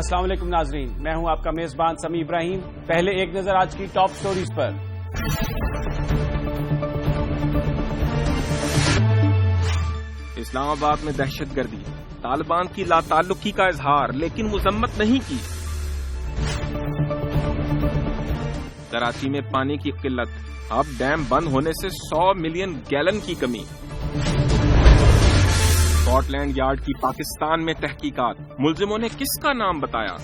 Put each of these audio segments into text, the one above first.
السلام علیکم ناظرین، میں ہوں آپ کا میزبان سمیع ابراہیم۔ پہلے ایک نظر آج کی ٹاپ سٹوریز پر۔ اسلام آباد میں دہشت گردی، طالبان کی لا تعلقی کا اظہار لیکن مذمت نہیں کی۔ کراچی میں پانی کی قلت، اب ڈیم بند ہونے سے 100 ملین گیلن کی کمی۔ اسکاٹ لینڈ یارڈ کی پاکستان میں تحقیقات، ملزموں نے کس کا نام بتایا؟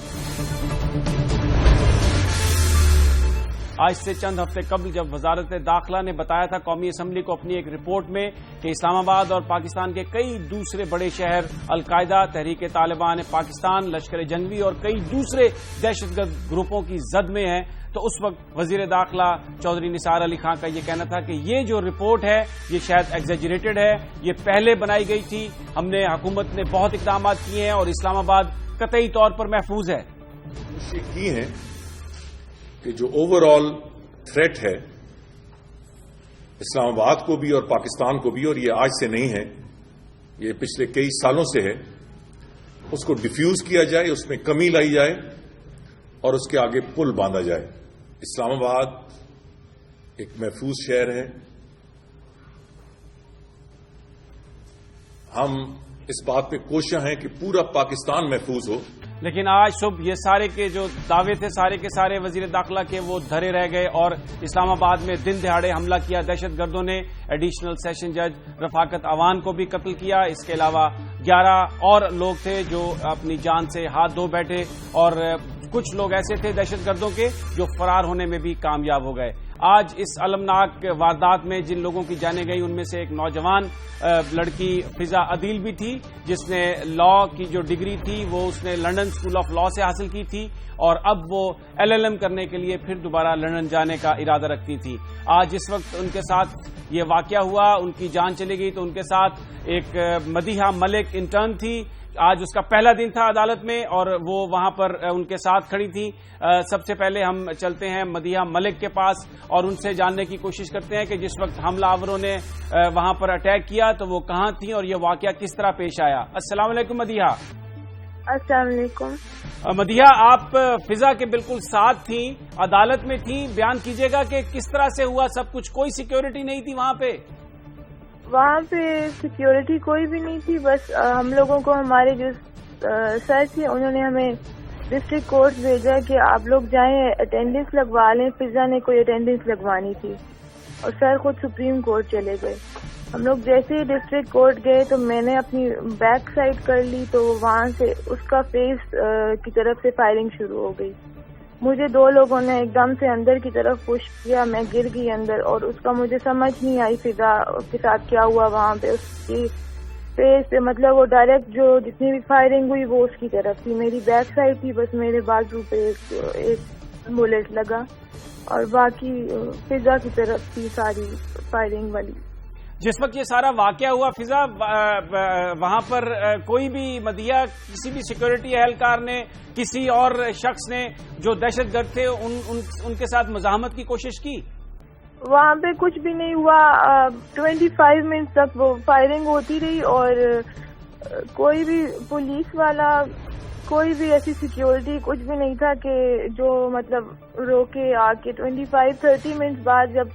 آج سے چند ہفتے قبل جب وزارت داخلہ نے بتایا تھا قومی اسمبلی کو اپنی ایک رپورٹ میں کہ اسلام آباد اور پاکستان کے کئی دوسرے بڑے شہر القاعدہ، تحریک طالبان پاکستان، لشکر جنگی اور کئی دوسرے دہشت گرد گروپوں کی زد میں ہیں، تو اس وقت وزیر داخلہ چودھری نثار علی خان کا یہ کہنا تھا کہ یہ جو رپورٹ ہے یہ شاید ایگزیجریٹڈ ہے، یہ پہلے بنائی گئی تھی، ہم نے حکومت نے بہت اقدامات کیے ہیں اور اسلام آباد قطعی طور پر محفوظ ہے۔ کوشش کی ہے کہ جو اوور آل تھریٹ ہے اسلام آباد کو بھی اور پاکستان کو بھی، اور یہ آج سے نہیں ہے، یہ پچھلے کئی سالوں سے ہے، اس کو ڈیفیوز کیا جائے، اس میں کمی لائی جائے اور اس کے آگے پل باندھا جائے۔ اسلام آباد ایک محفوظ شہر ہے، ہم اس بات پہ کوشاں ہیں کہ پورا پاکستان محفوظ ہو۔ لیکن آج صبح یہ سارے کے جو دعوے تھے سارے کے سارے وزیر داخلہ کے وہ دھرے رہ گئے اور اسلام آباد میں دن دہاڑے حملہ کیا دہشت گردوں نے۔ ایڈیشنل سیشن جج رفاقت اوان کو بھی قتل کیا، اس کے علاوہ 11 اور لوگ تھے جو اپنی جان سے ہاتھ دھو بیٹھے، اور کچھ لوگ ایسے تھے دہشت گردوں کے جو فرار ہونے میں بھی کامیاب ہو گئے۔ آج اس المناک واردات میں جن لوگوں کی جانیں گئی ان میں سے ایک نوجوان لڑکی فضا عدیل بھی تھی، جس نے لا کی جو ڈگری تھی وہ اس نے لنڈن اسکول آف لا سے حاصل کی تھی اور اب وہ LLM کرنے کے لیے پھر دوبارہ لندن جانے کا ارادہ رکھتی تھی۔ آج جس وقت ان کے ساتھ یہ واقعہ ہوا، ان کی جان چلی گئی، تو ان کے ساتھ ایک مدیحہ ملک انٹرن تھی۔ آج اس کا پہلا دن تھا عدالت میں اور وہ وہاں پر ان کے ساتھ کھڑی تھی۔ سب سے پہلے ہم چلتے ہیں مدیحہ ملک کے پاس اور ان سے جاننے کی کوشش کرتے ہیں کہ جس وقت حملہ آوروں نے وہاں پر اٹیک کیا تو وہ کہاں تھیں اور یہ واقعہ کس طرح پیش آیا۔ السلام علیکم مدیحہ۔ السلام علیکم مدیحہ، آپ فضا کے بالکل ساتھ تھیں، عدالت میں تھیں، بیان کیجیے گا کہ کس طرح سے ہوا سب کچھ؟ کوئی سیکیورٹی نہیں تھی وہاں پہ؟ وہاں پہ سیکیورٹی کوئی بھی نہیں تھی، بس ہم لوگوں کو ہمارے جو سر تھے انہوں نے ہمیں ڈسٹرکٹ کورٹ بھیجا کہ آپ لوگ جائیں اٹینڈنس لگوا لیں۔ فضا نے کوئی اٹینڈنس لگوانی تھی اور سر خود سپریم کورٹ چلے گئے۔ ہم لوگ جیسے ہی ڈسٹرکٹ کورٹ گئے تو میں نے اپنی بیک سائڈ کر لی تو وہاں سے اس کا فیس کی طرف سے فائرنگ شروع ہو گئی۔ مجھے 2 لوگوں نے ایک دم سے اندر کی طرف پش کیا، میں گر گئی اندر اور اس کا مجھے سمجھ نہیں آئی فضا کے ساتھ کیا ہوا وہاں پہ۔ اس کی فیس پہ مطلب وہ ڈائریکٹ جو جتنی بھی فائرنگ ہوئی وہ اس کی طرف تھی، میری بیک سائڈ تھی، بس میرے بازو پہ ایک بلٹ لگا اور باقی فضا کی طرف تھی ساری فائرنگ والی۔ جس وقت یہ سارا واقعہ ہوا فضا، وہاں پر کوئی بھی مدیحہ کسی بھی سیکورٹی اہلکار نے، کسی اور شخص نے جو دہشت گرد تھے ان کے ساتھ مزاحمت کی کوشش کی؟ وہاں پہ کچھ بھی نہیں ہوا، 25 منٹ تک وہ فائرنگ ہوتی رہی اور کوئی بھی پولیس والا، کوئی بھی ایسی سیکیورٹی کچھ بھی نہیں تھا کہ جو مطلب روکے آ کے۔ 25-30 منٹ بعد جب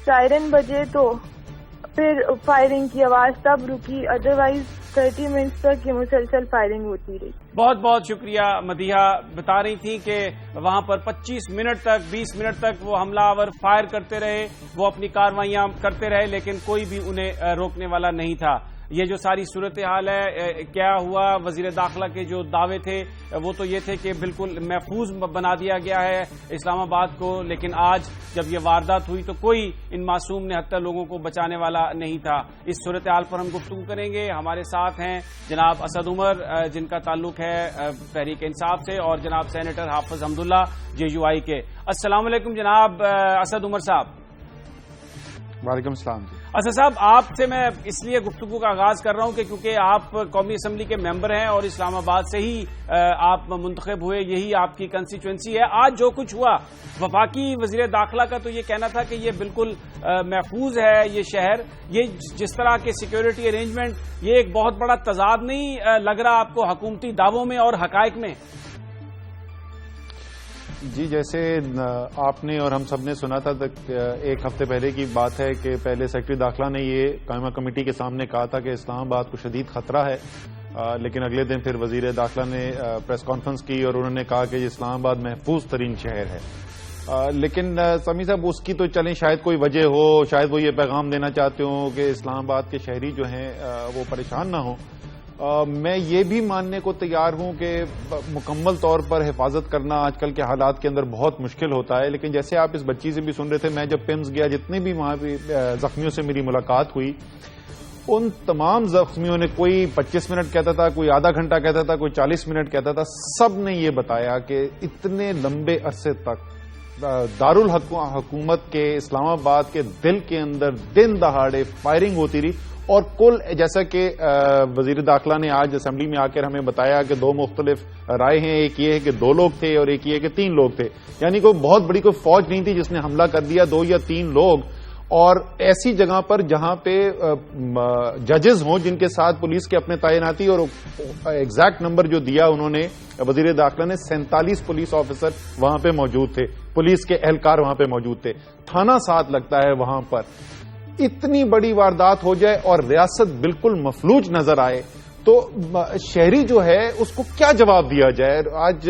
سائرن بجے تو پھر فائرنگ کی آواز تب رکی، ادروائز 30 منٹ تک یہ مسلسل فائرنگ ہوتی رہی۔ بہت بہت شکریہ مدیحہ۔ بتا رہی تھی کہ وہاں پر 25 منٹ تک 20 منٹ تک وہ حملہ آور فائر کرتے رہے، وہ اپنی کارروائیاں کرتے رہے لیکن کوئی بھی انہیں روکنے والا نہیں تھا۔ یہ جو ساری صورتحال ہے، کیا ہوا، وزیر داخلہ کے جو دعوے تھے وہ تو یہ تھے کہ بالکل محفوظ بنا دیا گیا ہے اسلام آباد کو، لیکن آج جب یہ واردات ہوئی تو کوئی ان معصوم نہتر لوگوں کو بچانے والا نہیں تھا۔ اس صورتحال پر ہم گفتگو کریں گے۔ ہمارے ساتھ ہیں جناب اسد عمر جن کا تعلق ہے تحریک انصاف سے، اور جناب سینیٹر حافظ حمداللہ JUI کے۔ السلام علیکم جناب اسد عمر صاحب۔ وعلیکم السلام۔ اسد صاحب، آپ سے میں اس لیے گفتگو کا آغاز کر رہا ہوں کہ کیونکہ آپ قومی اسمبلی کے ممبر ہیں اور اسلام آباد سے ہی آپ منتخب ہوئے، یہی آپ کی کنسٹیچوئنسی ہے۔ آج جو کچھ ہوا، وفاقی وزیر داخلہ کا تو یہ کہنا تھا کہ یہ بالکل محفوظ ہے یہ شہر، یہ جس طرح کے سیکیورٹی ارینجمنٹ، یہ ایک بہت بڑا تضاد نہیں لگ رہا آپ کو حکومتی دعووں میں اور حقائق میں؟ جی جیسے آپ نے اور ہم سب نے سنا تھا ایک ہفتے پہلے کی بات ہے کہ پہلے سیکرٹری داخلہ نے یہ قائمہ کمیٹی کے سامنے کہا تھا کہ اسلام آباد کو شدید خطرہ ہے، لیکن اگلے دن پھر وزیر داخلہ نے پریس کانفرنس کی اور انہوں نے کہا کہ اسلام آباد محفوظ ترین شہر ہے. لیکن سمیع صاحب اس کی تو چلیں شاید کوئی وجہ ہو، شاید وہ یہ پیغام دینا چاہتے ہوں کہ اسلام آباد کے شہری جو ہیں وہ پریشان نہ ہوں. میں یہ بھی ماننے کو تیار ہوں کہ مکمل طور پر حفاظت کرنا آج کل کے حالات کے اندر بہت مشکل ہوتا ہے، لیکن جیسے آپ اس بچی سے بھی سن رہے تھے، میں جب پمز گیا جتنے بھی وہاں پہ زخمیوں سے میری ملاقات ہوئی، ان تمام زخمیوں نے کوئی 25 منٹ کہتا تھا، کوئی آدھا گھنٹہ کہتا تھا، کوئی 40 منٹ کہتا تھا، سب نے یہ بتایا کہ اتنے لمبے عرصے تک دارالحکومت کے اسلام آباد کے دل کے اندر دن دہاڑے فائرنگ ہوتی رہی. اور کل جیسا کہ وزیر داخلہ نے آج اسمبلی میں آ کر ہمیں بتایا کہ دو مختلف رائے ہیں، ایک یہ ہے کہ 2 لوگ تھے اور ایک یہ ہے کہ 3 لوگ تھے، یعنی کوئی بہت بڑی کوئی فوج نہیں تھی جس نے حملہ کر دیا، 2 یا 3 لوگ، اور ایسی جگہ پر جہاں پہ ججز ہوں جن کے ساتھ پولیس کے اپنے تعیناتی، اور ایگزیکٹ نمبر جو دیا انہوں نے وزیر داخلہ نے 47 پولیس آفیسر وہاں پہ موجود تھے، پولیس کے اہلکار وہاں پہ موجود تھے، تھانہ ساتھ لگتا ہے وہاں پر. اتنی بڑی واردات ہو جائے اور ریاست بالکل مفلوج نظر آئے تو شہری جو ہے اس کو کیا جواب دیا جائے؟ آج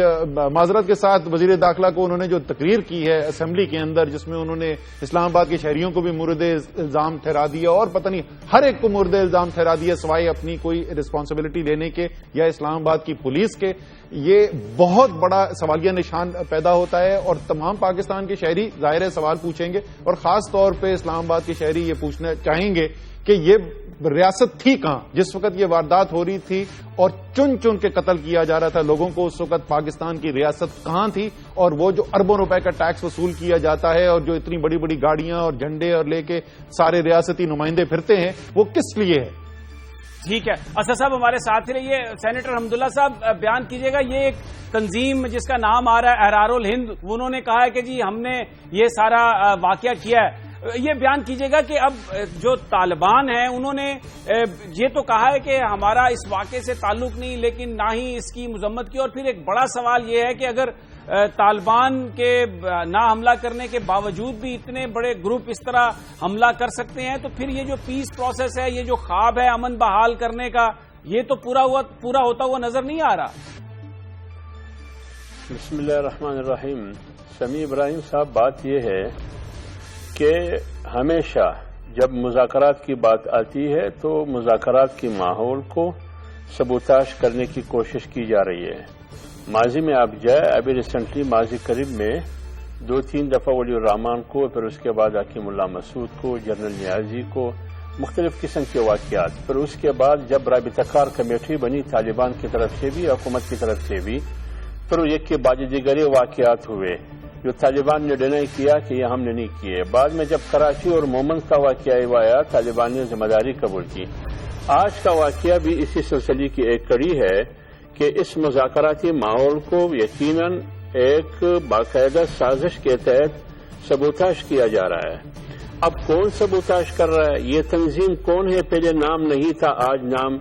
معذرت کے ساتھ وزیر داخلہ کو انہوں نے جو تقریر کی ہے اسمبلی کے اندر، جس میں انہوں نے اسلام آباد کے شہریوں کو بھی مورد الزام ٹھہرا دیا اور پتہ نہیں ہر ایک کو مورد الزام ٹھہرا دیا سوائے اپنی کوئی رسپانسبلٹی لینے کے یا اسلام آباد کی پولیس کے، یہ بہت بڑا سوالیہ نشان پیدا ہوتا ہے. اور تمام پاکستان کے شہری ظاہر ہے سوال پوچھیں گے، اور خاص طور پہ اسلام آباد کے شہری یہ پوچھنا چاہیں گے کہ یہ ریاست تھی کہاں جس وقت یہ واردات ہو رہی تھی اور چن چن کے قتل کیا جا رہا تھا لوگوں کو؟ اس وقت پاکستان کی ریاست کہاں تھی؟ اور وہ جو اربوں روپے کا ٹیکس وصول کیا جاتا ہے اور جو اتنی بڑی بڑی گاڑیاں اور جھنڈے اور لے کے سارے ریاستی نمائندے پھرتے ہیں، وہ کس لیے ہے؟ ٹھیک ہے، اسد صاحب ہمارے ساتھ ہی رہیے. سینیٹر حمداللہ صاحب بیان کیجیے گا، یہ ایک تنظیم جس کا نام آ رہا ہے احرار الہند، انہوں نے کہا ہے کہ جی ہم نے یہ سارا واقعہ کیا ہے. یہ بیان کیجیے گا کہ اب جو طالبان ہیں انہوں نے یہ تو کہا ہے کہ ہمارا اس واقعے سے تعلق نہیں، لیکن نہ ہی اس کی مذمت کی. اور پھر ایک بڑا سوال یہ ہے کہ اگر طالبان کے نہ حملہ کرنے کے باوجود بھی اتنے بڑے گروپ اس طرح حملہ کر سکتے ہیں تو پھر یہ جو پیس پروسیس ہے، یہ جو خواب ہے امن بحال کرنے کا، یہ تو پورا ہوتا ہوا نظر نہیں آ رہا. بسم اللہ الرحمن الرحیم. سمیع ابراہیم صاحب، بات یہ ہے کہ ہمیشہ جب مذاکرات کی بات آتی ہے تو مذاکرات کے ماحول کو سبوتاش کرنے کی کوشش کی جا رہی ہے. ماضی میں آپ جائے، ابھی ریسنٹلی ماضی قریب میں 2-3 دفعہ ولی الرحمان کو، پھر اس کے بعد حکیم اللہ مسعود کو، جنرل نیازی کو، مختلف قسم کے واقعات. پھر اس کے بعد جب رابطہ کار کمیٹی بنی طالبان کی طرف سے بھی، حکومت کی طرف سے بھی، پھر ایک کے بعد دیگر واقعات ہوئے جو طالبان نے ڈینائی کیا کہ یہ ہم نے نہیں کیے. بعد میں جب کراچی اور مومنز کا واقعہ آیا، طالبان نے ذمہ داری قبول کی. آج کا واقعہ بھی اسی سلسلے کی ایک کڑی ہے کہ اس مذاکراتی ماحول کو یقیناً ایک باقاعدہ سازش کے تحت سبوتاش کیا جا رہا ہے. اب کون سبوتاش کر رہا ہے، یہ تنظیم کون ہے، پہلے نام نہیں تھا، آج نام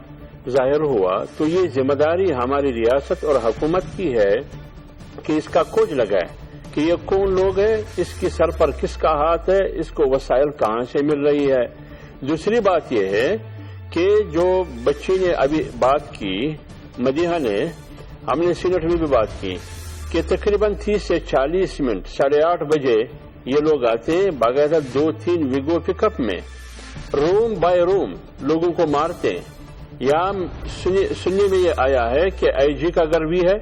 ظاہر ہوا. تو یہ ذمہ داری ہماری ریاست اور حکومت کی ہے کہ اس کا کھوج لگائے کہ یہ کون لوگ ہیں، اس کی سر پر کس کا ہاتھ ہے، اس کو وسائل کہاں سے مل رہی ہے. دوسری بات یہ ہے کہ جو بچی نے ابھی بات کی، مدیحہ نے، ہم نے سینٹ میں بھی بات کی کہ تقریباً 30 سے 40 منٹ 8:30 بجے یہ لوگ آتے ہیں باقاعدہ 2-3 ویگو پک اپ میں روم بائی روم لوگوں کو مارتے ہیں. یہاں سننے میں یہ آیا ہے کہ آئی جی کا گھر بھی ہے،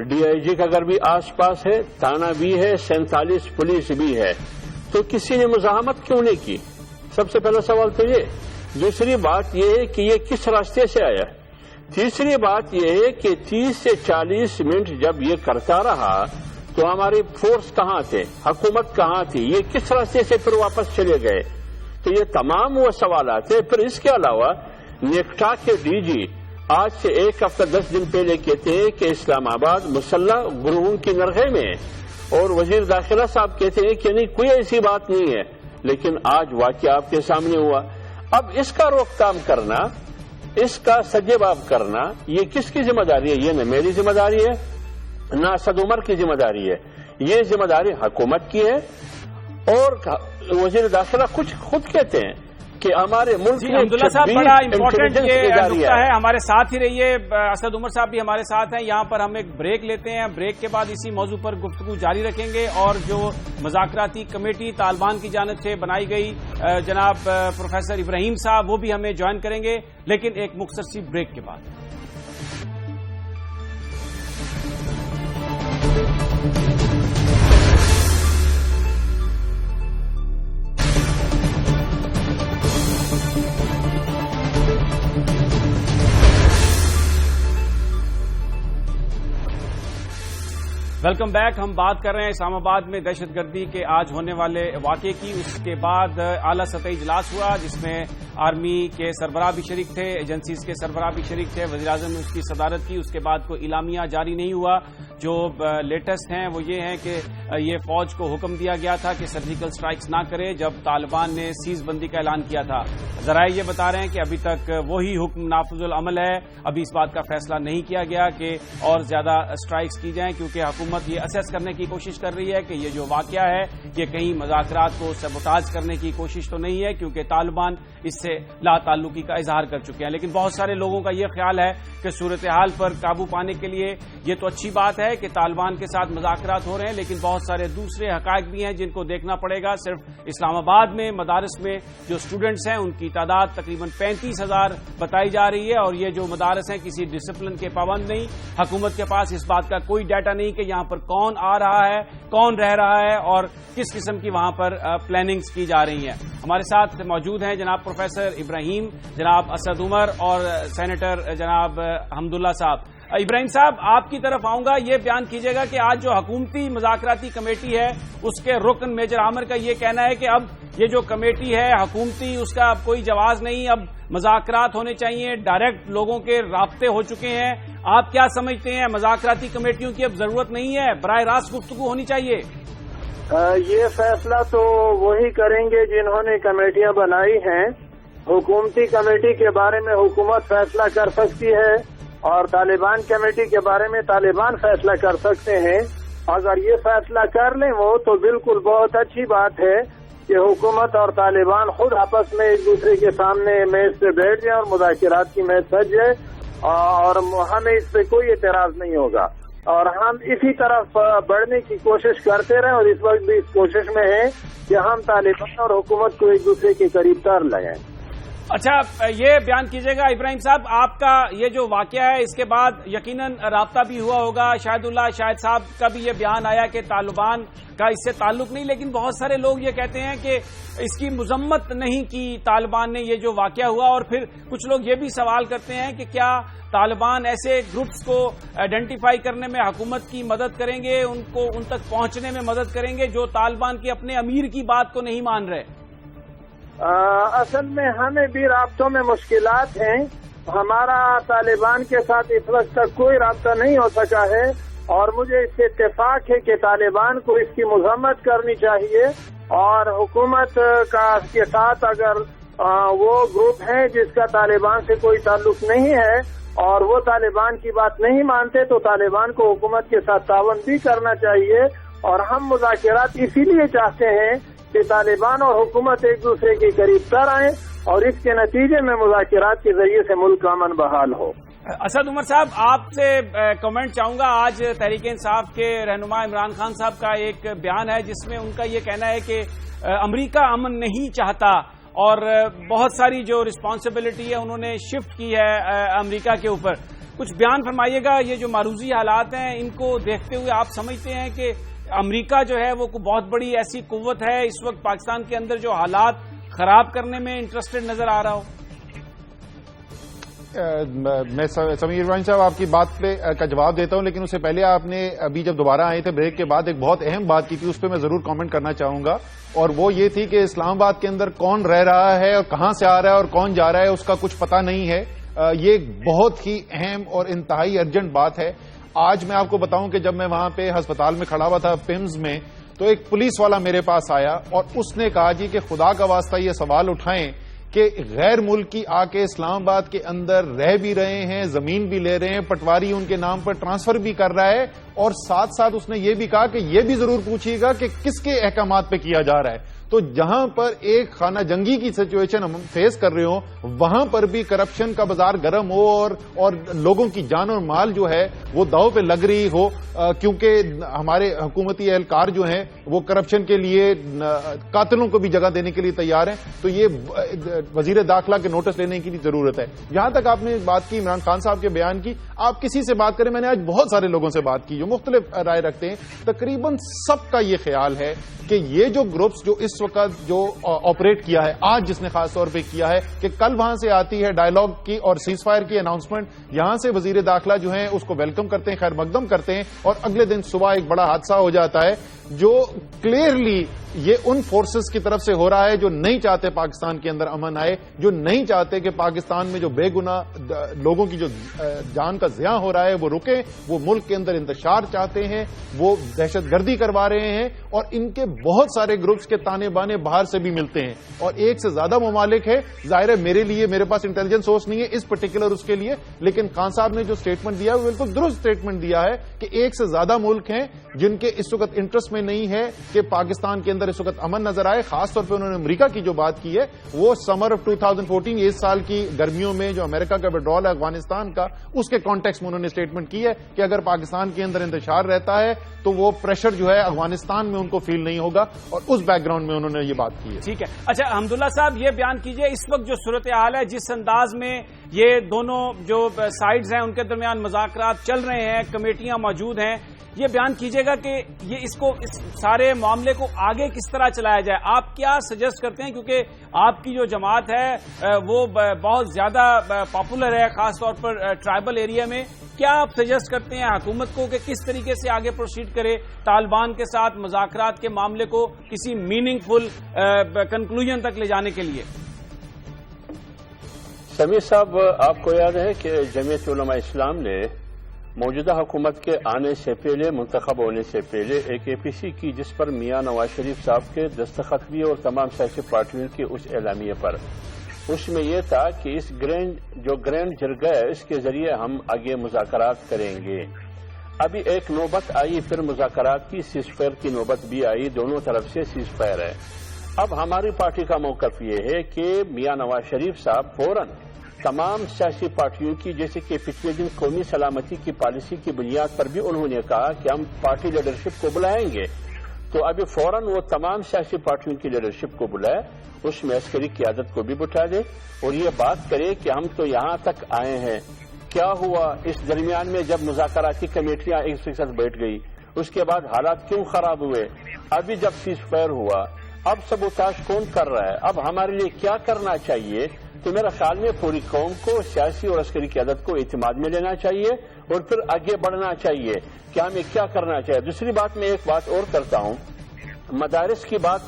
ڈی آئی جی کا گھر بھی آس پاس ہے، تھانہ بھی ہے، 47 پولیس بھی ہے. تو کسی نے مزاحمت کیوں نہیں کی؟ سب سے پہلا سوال تو یہ. دوسری بات یہ ہے کہ یہ کس راستے سے آیا. تیسری بات یہ ہے کہ 30 سے 40 منٹ جب یہ کرتا رہا تو ہماری فورس کہاں تھے، حکومت کہاں تھی، یہ کس راستے سے پھر واپس چلے گئے؟ تو یہ تمام وہ سوالات ہیں. پھر اس کے علاوہ نیکٹا کے ڈی جی آج سے 1 ہفتہ 10 دن پہلے کہتے ہیں کہ اسلام آباد مسلح گروہوں کی نرغے میں ہے، اور وزیر داخلہ صاحب کہتے ہیں کہ نہیں کوئی ایسی بات نہیں ہے. لیکن آج واقعہ آپ کے سامنے ہوا. اب اس کا روک تھام کرنا، اس کا سجباب کرنا، یہ کس کی ذمہ داری ہے؟ یہ نہ میری ذمہ داری ہے، نہ اسد عمر کی ذمہ داری ہے. یہ ذمہ داری حکومت کی ہے، اور وزیر داخلہ کچھ خود کہتے ہیں کہ ہمارے ملک میں عبداللہ صاحب بڑا امپورٹنٹ یہ نقطہ ہے، ہمارے ساتھ ہی رہیے، اسد عمر صاحب بھی ہمارے ساتھ ہیں، یہاں پر ہم ایک بریک لیتے ہیں، بریک کے بعد اسی موضوع پر گفتگو جاری رکھیں گے، اور جو مذاکراتی کمیٹی طالبان کی جانب سے بنائی گئی جناب پروفیسر ابراہیم صاحب وہ بھی ہمیں جوائن کریں گے، لیکن ایک مختصر سی بریک کے بعد۔ Welcome back. ہم بات کر رہے ہیں اسلام آباد میں دہشت گردی کے آج ہونے والے واقعے کی۔ اس کے بعد اعلیٰ سطحی اجلاس ہوا جس میں آرمی کے سربراہ بھی شریک تھے، ایجنسیز کے سربراہ بھی شریک تھے، وزیر اعظم نے اس کی صدارت کی۔ اس کے بعد کوئی اعلامیہ جاری نہیں ہوا۔ جو لیٹسٹ ہیں وہ یہ ہیں کہ یہ فوج کو حکم دیا گیا تھا کہ سرجیکل سٹرائکس نہ کرے جب طالبان نے سیز بندی کا اعلان کیا تھا۔ ذرائع یہ بتا رہے ہیں کہ ابھی تک وہی حکم نافذ العمل ہے، ابھی اس بات کا فیصلہ نہیں کیا گیا کہ اور زیادہ سٹرائکس کی جائیں، کیونکہ حکومت یہ اسیس کرنے کی کوشش کر رہی ہے کہ یہ جو واقعہ ہے یہ کہیں مذاکرات کو سبوتاژ کرنے کی کوشش تو نہیں ہے، کیونکہ طالبان اس سے لا تعلقی کا اظہار کر چکے ہیں۔ لیکن بہت سارے لوگوں کا یہ خیال ہے کہ صورتحال پر قابو پانے کے لیے یہ تو اچھی بات ہے کہ طالبان کے ساتھ مذاکرات ہو رہے ہیں، لیکن بہت سارے دوسرے حقائق بھی ہیں جن کو دیکھنا پڑے گا۔ صرف اسلام آباد میں مدارس میں جو اسٹوڈنٹس ہیں ان کی تعداد تقریباً 35,000 بتائی جا رہی ہے، اور یہ جو مدارس ہیں کسی ڈسپلن کے پابند نہیں۔ حکومت کے پاس اس بات کا کوئی ڈیٹا نہیں کہ یہاں پر کون آ رہا ہے، کون رہ رہا ہے، اور کس قسم کی وہاں پر پلاننگز کی جا رہی ہیں۔ ہمارے ساتھ موجود ہیں جناب پروفیسر ابراہیم، جناب اسد عمر اور سینیٹر جناب حمداللہ صاحب۔ ابراہیم صاحب آپ کی طرف آؤں گا، یہ بیان کیجیے گا کہ آج جو حکومتی مذاکراتی کمیٹی ہے اس کے رکن میجر عامر کا یہ کہنا ہے کہ اب یہ جو کمیٹی ہے حکومتی اس کا اب کوئی جواز نہیں، اب مذاکرات ہونے چاہیے، ڈائریکٹ لوگوں کے رابطے ہو چکے ہیں۔ آپ کیا سمجھتے ہیں، مذاکراتی کمیٹیوں کی اب ضرورت نہیں ہے، براہ راست گفتگو ہونی چاہیے؟ یہ فیصلہ تو وہی کریں گے جنہوں نے کمیٹیاں بنائی ہیں۔ حکومتی کمیٹی کے بارے میں حکومت فیصلہ کر سکتی ہے، اور طالبان کمیٹی کے بارے میں طالبان فیصلہ کر سکتے ہیں۔ اگر یہ فیصلہ کر لیں وہ تو بالکل بہت اچھی بات ہے کہ حکومت اور طالبان خود آپس میں ایک دوسرے کے سامنے میز پہ بیٹھ جائیں اور مذاکرات کی میز سج جائے، اور ہمیں اس پہ کوئی اعتراض نہیں ہوگا، اور ہم اسی طرف بڑھنے کی کوشش کرتے رہیں، اور اس وقت بھی اس کوشش میں ہیں کہ ہم طالبان اور حکومت کو ایک دوسرے کے قریب تر لگائیں۔ اچھا یہ بیان کیجیے گا ابراہیم صاحب، آپ کا یہ جو واقعہ ہے اس کے بعد یقیناً رابطہ بھی ہوا ہوگا، شاہد صاحب کا بھی یہ بیان آیا کہ طالبان کا اس سے تعلق نہیں، لیکن بہت سارے لوگ یہ کہتے ہیں کہ اس کی مذمت نہیں کی طالبان نے یہ جو واقعہ ہوا، اور پھر کچھ لوگ یہ بھی سوال کرتے ہیں کہ کیا طالبان ایسے گروپس کو آئیڈینٹیفائی کرنے میں حکومت کی مدد کریں گے، ان تک پہنچنے میں مدد کریں گے جو طالبان کے اپنے امیر کی بات کو نہیں مان رہے؟ اصل میں ہمیں بھی رابطوں میں مشکلات ہیں، ہمارا طالبان کے ساتھ اس وقت تک کوئی رابطہ نہیں ہو سکا ہے، اور مجھے اس سے اتفاق ہے کہ طالبان کو اس کی مذمت کرنی چاہیے، اور حکومت کے ساتھ اگر وہ گروپ ہے جس کا طالبان سے کوئی تعلق نہیں ہے اور وہ طالبان کی بات نہیں مانتے تو طالبان کو حکومت کے ساتھ تعاون بھی کرنا چاہیے، اور ہم مذاکرات اسی لیے چاہتے ہیں کہ طالبان اور حکومت ایک دوسرے کے قریب تر آئیں، اور اس کے نتیجے میں مذاکرات کے ذریعے سے ملک کا امن بحال ہو۔ اسد عمر صاحب آپ سے کمنٹ چاہوں گا، آج تحریک انصاف کے رہنما عمران خان صاحب کا ایک بیان ہے جس میں ان کا یہ کہنا ہے کہ امریکہ امن نہیں چاہتا، اور بہت ساری جو رسپانسبلٹی ہے انہوں نے شفٹ کی ہے امریکہ کے اوپر۔ کچھ بیان فرمائیے گا، یہ جو معروضی حالات ہیں ان کو دیکھتے ہوئے آپ سمجھتے ہیں کہ امریکہ جو ہے وہ بہت بڑی ایسی قوت ہے اس وقت پاکستان کے اندر جو حالات خراب کرنے میں انٹرسٹڈ نظر آ رہا ہو؟ میں سمیر ابراہیم صاحب آپ کی بات پہ کا جواب دیتا ہوں، لیکن اس سے پہلے آپ نے ابھی جب دوبارہ آئے تھے بریک کے بعد ایک بہت اہم بات کی تھی، اس پہ میں ضرور کامنٹ کرنا چاہوں گا، اور وہ یہ تھی کہ اسلام آباد کے اندر کون رہ رہا ہے اور کہاں سے آ رہا ہے اور کون جا رہا ہے اس کا کچھ پتہ نہیں ہے۔ یہ ایک بہت ہی اہم اور انتہائی ارجنٹ بات ہے۔ آج میں آپ کو بتاؤں کہ جب میں وہاں پہ ہسپتال میں کھڑا ہوا تھا پمز میں، تو ایک پولیس والا میرے پاس آیا اور اس نے کہا جی کہ خدا کا واسطہ یہ سوال اٹھائیں کہ غیر ملکی آ کے اسلام آباد کے اندر رہ بھی رہے ہیں، زمین بھی لے رہے ہیں، پٹواری ان کے نام پر ٹرانسفر بھی کر رہا ہے، اور ساتھ ساتھ اس نے یہ بھی کہا کہ یہ بھی ضرور پوچھیے گا کہ کس کے احکامات پہ کیا جا رہا ہے۔ تو جہاں پر ایک خانہ جنگی کی سچویشن ہم فیس کر رہے ہوں، وہاں پر بھی کرپشن کا بازار گرم ہو اور لوگوں کی جان اور مال جو ہے وہ داؤ پہ لگ رہی ہو، کیونکہ ہمارے حکومتی اہلکار جو ہیں وہ کرپشن کے لیے قاتلوں کو بھی جگہ دینے کے لیے تیار ہیں، تو یہ وزیر داخلہ کے نوٹس لینے کی ضرورت ہے۔ جہاں تک آپ نے بات کی عمران خان صاحب کے بیان کی، آپ کسی سے بات کریں، میں نے آج بہت سارے لوگوں سے بات کی جو مختلف رائے رکھتے ہیں، تقریباً سب کا یہ خیال ہے کہ یہ جو گروپس جو اس وقت جو آپریٹ کیا ہے، آج جس نے خاص طور پہ کیا ہے کہ کل وہاں سے آتی ہے ڈائیلاگ کی اور سیز فائر کی اناؤنسمنٹ، یہاں سے وزیر داخلہ جو ہیں اس کو ویلکم کرتے ہیں، خیر مقدم کرتے ہیں، اور اگلے دن صبح ایک بڑا حادثہ ہو جاتا ہے جو کلیئرلی یہ ان فورسز کی طرف سے ہو رہا ہے جو نہیں چاہتے پاکستان کے اندر امن آئے، جو نہیں چاہتے کہ پاکستان میں جو بے گناہ لوگوں کی جو جان کا ضیاع ہو رہا ہے وہ رکے، وہ ملک کے اندر انتشار چاہتے ہیں، وہ دہشت گردی کروا رہے ہیں، اور ان کے بہت سارے گروپس کے تانے بانے باہر سے بھی ملتے ہیں، اور ایک سے زیادہ ممالک ہے۔ ظاہر ہے میرے پاس انٹیلیجنس سورس نہیں ہے اس پرٹیکولر اس کے لیے، لیکن خان صاحب نے جو اسٹیٹمنٹ دیا وہ بالکل درست اسٹیٹمنٹ دیا ہے کہ ایک سے زیادہ ملک ہیں جن کے اس وقت انٹرسٹ میں نہیں ہے کہ پاکستان کے اندر اس وقت امن نظر آئے۔ خاص طور پہ انہوں نے امریکہ کی جو بات کی ہے وہ سمر آف 2014 اس سال کی گرمیوں میں جو امریکہ کا وڈرال ہے افغانستان کا، اس کے کانٹیکسٹ میں انہوں نے اسٹیٹمنٹ کی ہے کہ اگر پاکستان کے اندر انتشار رہتا ہے تو وہ پریشر جو ہے افغانستان میں ان کو فیل نہیں ہوگا، اور اس بیک گراؤنڈ میں انہوں نے یہ بات کی ہے۔ ٹھیک ہے، اچھا حمداللہ صاحب یہ بیان کیجئے اس وقت جو صورتحال ہے، جس انداز میں یہ دونوں جو سائیڈز ہیں ان کے درمیان مذاکرات چل رہے ہیں، کمیٹیاں موجود ہیں، یہ بیان کیجئے گا کہ یہ اس سارے معاملے کو آگے کس طرح چلایا جائے، آپ کیا سجیسٹ کرتے ہیں؟ کیونکہ آپ کی جو جماعت ہے وہ بہت زیادہ پاپولر ہے، خاص طور پر ٹرائبل ایریا میں، کیا آپ سجیسٹ کرتے ہیں حکومت کو کہ کس طریقے سے آگے پروسیڈ کرے طالبان کے ساتھ مذاکرات کے معاملے کو کسی میننگ فل کنکلوژن تک لے جانے کے لیے؟ سمیع صاحب، آپ کو یاد ہے کہ جمعیت علماء اسلام نے موجودہ حکومت کے آنے سے پہلے، منتخب ہونے سے پہلے، ایک اے پی سی کی جس پر میاں نواز شریف صاحب کے دستخط بھی اور تمام سیاسی پارٹیوں کے اس اعلامیے پر، اس میں یہ تھا کہ اس گرینڈ جرگہ ہے اس کے ذریعے ہم آگے مذاکرات کریں گے۔ ابھی ایک نوبت آئی، پھر مذاکرات کی، سیز فائر کی نوبت بھی آئی، دونوں طرف سے سیز فائر ہے۔ اب ہماری پارٹی کا موقف یہ ہے کہ میاں نواز شریف صاحب فوراً تمام سیاسی پارٹیوں کی، جیسے کہ پچھلے دن قومی سلامتی کی پالیسی کی بنیاد پر بھی انہوں نے کہا کہ ہم پارٹی لیڈرشپ کو بلائیں گے، تو ابھی فوراً وہ تمام سیاسی پارٹیوں کی لیڈرشپ کو بلائے، اس میں عسکری قیادت کو بھی بٹھا دے اور یہ بات کرے کہ ہم تو یہاں تک آئے ہیں، کیا ہوا اس درمیان میں جب مذاکراتی کمیٹیاں ایک ساتھ بیٹھ گئی، اس کے بعد حالات کیوں خراب ہوئے، ابھی جب سیز فائر ہوا اب سبوتاژ کون کر رہا ہے، اب ہمارے لیے کیا کرنا چاہیے؟ تو میرا خیال میں پوری قوم کو، سیاسی اور عسکری قیادت کو اعتماد میں لینا چاہیے اور پھر آگے بڑھنا چاہیے کہ ہمیں کیا کرنا چاہیے۔ دوسری بات میں ایک بات اور کرتا ہوں، مدارس کی بات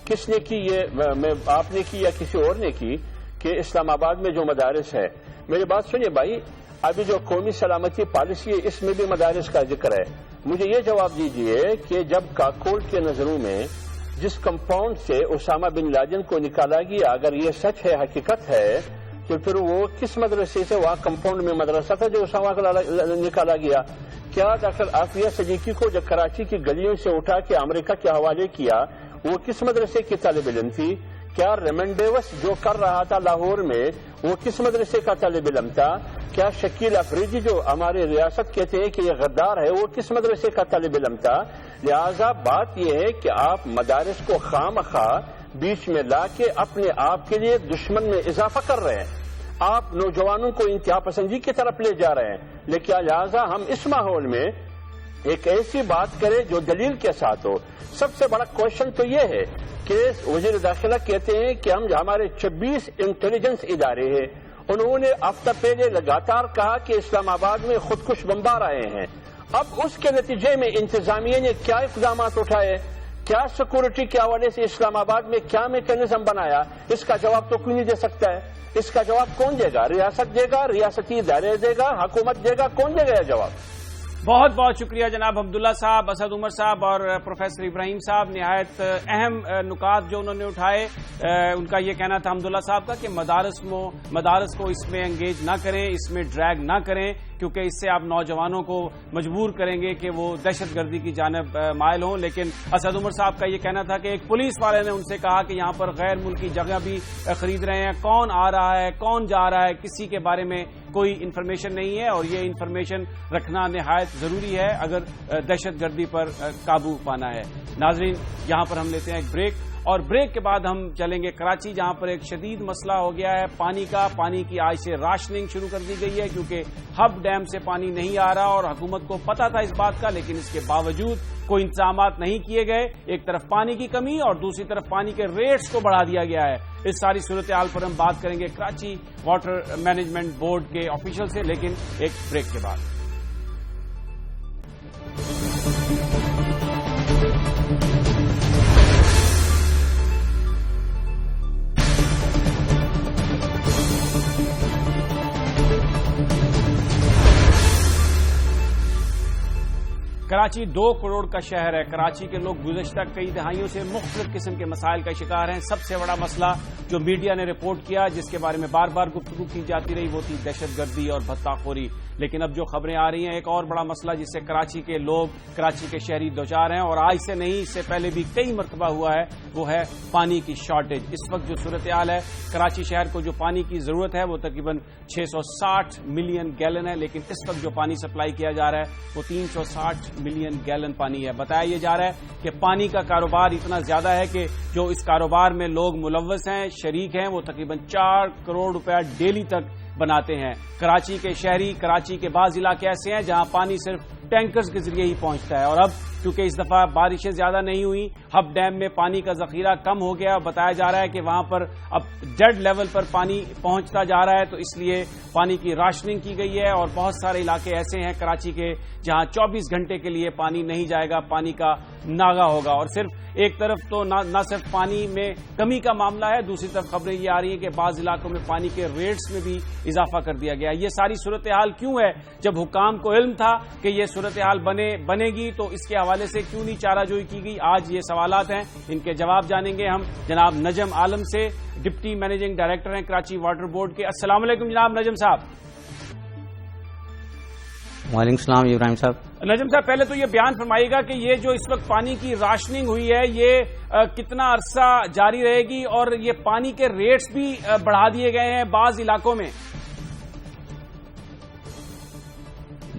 کس نے کی، یہ آپ نے کی یا کسی اور نے کی کہ اسلام آباد میں جو مدارس ہے، میری بات سنیے بھائی، ابھی جو قومی سلامتی پالیسی ہے اس میں بھی مدارس کا ذکر ہے۔ مجھے یہ جواب دیجیے کہ جب کاکول کے نظروں میں جس کمپاؤنڈ سے اسامہ بن لادن کو نکالا گیا، اگر یہ سچ ہے، حقیقت ہے، تو پھر وہ کس مدرسے سے، وہاں کمپاؤنڈ میں مدرسہ تھا جو اسامہ کو نکالا گیا؟ کیا ڈاکٹر عافیہ صدیقی کو جو کراچی کی گلیوں سے اٹھا کے امریکہ کے حوالے کیا، وہ کس مدرسے کی طالب علم تھی؟ کیا ریمنڈیوس جو کر رہا تھا لاہور میں وہ کس مدرسے کا طالب علم تھا؟ کیا شکیل افریدی جو ہمارے ریاست کہتے ہیں کہ یہ غدار ہے، وہ کس مدرسے کا طالب علم تھا؟ لہذا بات یہ ہے کہ آپ مدارس کو خواہ بیچ میں لا کے اپنے آپ کے لیے دشمن میں اضافہ کر رہے ہیں، آپ نوجوانوں کو انتہا پسندی کی طرف لے جا رہے ہیں۔ لیکن لہذا ہم اس ماحول میں ایک ایسی بات کریں جو دلیل کے ساتھ ہو۔ سب سے بڑا کوشچن تو یہ ہے کہ وزیر داخلہ کہتے ہیں کہ ہمارے 26 انٹیلیجنس ادارے ہیں، انہوں نے ہفتہ پہلے لگاتار کہا کہ اسلام آباد میں خودکش بمبار آئے ہیں۔ اب اس کے نتیجے میں انتظامیہ نے کیا اقدامات اٹھائے، کیا سیکورٹی کے حوالے سے اسلام آباد میں کیا میکینزم بنایا، اس کا جواب تو کوئی نہیں دے سکتا ہے۔ اس کا جواب کون دے گا؟ ریاست دے گا، ریاستی ادارے دے گا، حکومت دے گا، کون دے گا یہ جواب؟ بہت بہت شکریہ جناب عبداللہ صاحب، اسد عمر صاحب اور پروفیسر ابراہیم صاحب. نہایت اہم نکات جو انہوں نے اٹھائے. ان کا یہ کہنا تھا عبداللہ صاحب کا کہ مدارس کو اس میں انگیج نہ کریں، اس میں ڈریگ نہ کریں، کیونکہ اس سے آپ نوجوانوں کو مجبور کریں گے کہ وہ دہشت گردی کی جانب مائل ہوں. لیکن اسد عمر صاحب کا یہ کہنا تھا کہ ایک پولیس والے نے ان سے کہا کہ یہاں پر غیر ملکی جگہ بھی خرید رہے ہیں، کون آ رہا ہے کون جا رہا ہے کسی کے بارے میں کوئی انفارمیشن نہیں ہے، اور یہ انفارمیشن رکھنا نہایت ضروری ہے اگر دہشت گردی پر قابو پانا ہے. ناظرین، یہاں پر ہم لیتے ہیں ایک بریک، اور بریک کے بعد ہم چلیں گے کراچی، جہاں پر ایک شدید مسئلہ ہو گیا ہے پانی کی آج سے راشننگ شروع کر دی گئی ہے، کیونکہ ہب ڈیم سے پانی نہیں آ رہا اور حکومت کو پتا تھا اس بات کا، لیکن اس کے باوجود کوئی انتظامات نہیں کیے گئے. ایک طرف پانی کی کمی اور دوسری طرف پانی کے ریٹس کو بڑھا دیا گیا ہے. اس ساری صورتحال پر ہم بات کریں گے کراچی واٹر مینجمنٹ بورڈ کے آفیشل سے، لیکن ایک بریک کے بعد. کراچی 2 کروڑ کا شہر ہے. کراچی کے لوگ گزشتہ کئی دہائیوں سے مختلف قسم کے مسائل کا شکار ہیں. سب سے بڑا مسئلہ جو میڈیا نے رپورٹ کیا، جس کے بارے میں بار بار گفتگو کی جاتی رہی، وہ تھی دہشت گردی اور بھتہ خوری. لیکن اب جو خبریں آ رہی ہیں، ایک اور بڑا مسئلہ جس سے کراچی کے لوگ، کراچی کے شہری دوچار ہیں، اور آج سے نہیں، اس سے پہلے بھی کئی مرتبہ ہوا ہے، وہ ہے پانی کی شارٹیج. اس وقت جو صورتحال ہے، کراچی شہر کو جو پانی کی ضرورت ہے وہ تقریباً 660 ملین گیلن ہے، لیکن اس وقت جو پانی سپلائی کیا جا رہا ہے وہ 360 ملین گیلن پانی ہے. بتایا یہ جا رہا ہے کہ پانی کا کاروبار اتنا زیادہ ہے کہ جو اس کاروبار میں لوگ ملوث ہیں، شریک ہیں، وہ تقریباً 4 کروڑ روپیہ ڈیلی تک بناتے ہیں. کراچی کے شہری، کراچی کے بعض علاقے ایسے ہیں جہاں پانی صرف ٹینکرز کے ذریعے ہی پہنچتا ہے، اور اب کیونکہ اس دفعہ بارشیں زیادہ نہیں ہوئی، ہب ڈیم میں پانی کا ذخیرہ کم ہو گیا. بتایا جا رہا ہے کہ وہاں پر اب ڈیڈ لیول پر پانی پہنچتا جا رہا ہے، تو اس لیے پانی کی راشننگ کی گئی ہے. اور بہت سارے علاقے ایسے ہیں کراچی کے جہاں 24 گھنٹے کے لیے پانی نہیں جائے گا، پانی کا ناغہ ہوگا. اور صرف ایک طرف تو نہ صرف پانی میں کمی کا معاملہ ہے، دوسری طرف خبریں یہ آ رہی ہیں کہ بعض علاقوں میں پانی کے ریٹس میں بھی اضافہ کر دیا گیا. یہ ساری صورتحال کیوں ہے؟ جب حکام کو علم تھا کہ یہ صورتحال بنے گی، تو اس کے حوالے سے کیوں نہیں چارہ جوئی کی گئی؟ آج یہ سوالات ہیں، ان کے جواب جانیں گے ہم جناب نجم عالم سے، ڈپٹی مینیجنگ ڈائریکٹر ہیں کراچی واٹر بورڈ کے. السلام علیکم جناب نجم صاحب. وعلیکم السلام ابراہیم صاحب. نجم صاحب، پہلے تو یہ بیان فرمائیے گا کہ یہ جو اس وقت پانی کی راشننگ ہوئی ہے، یہ کتنا عرصہ جاری رہے گی، اور یہ پانی کے ریٹس بھی بڑھا دیے گئے ہیں بعض علاقوں میں.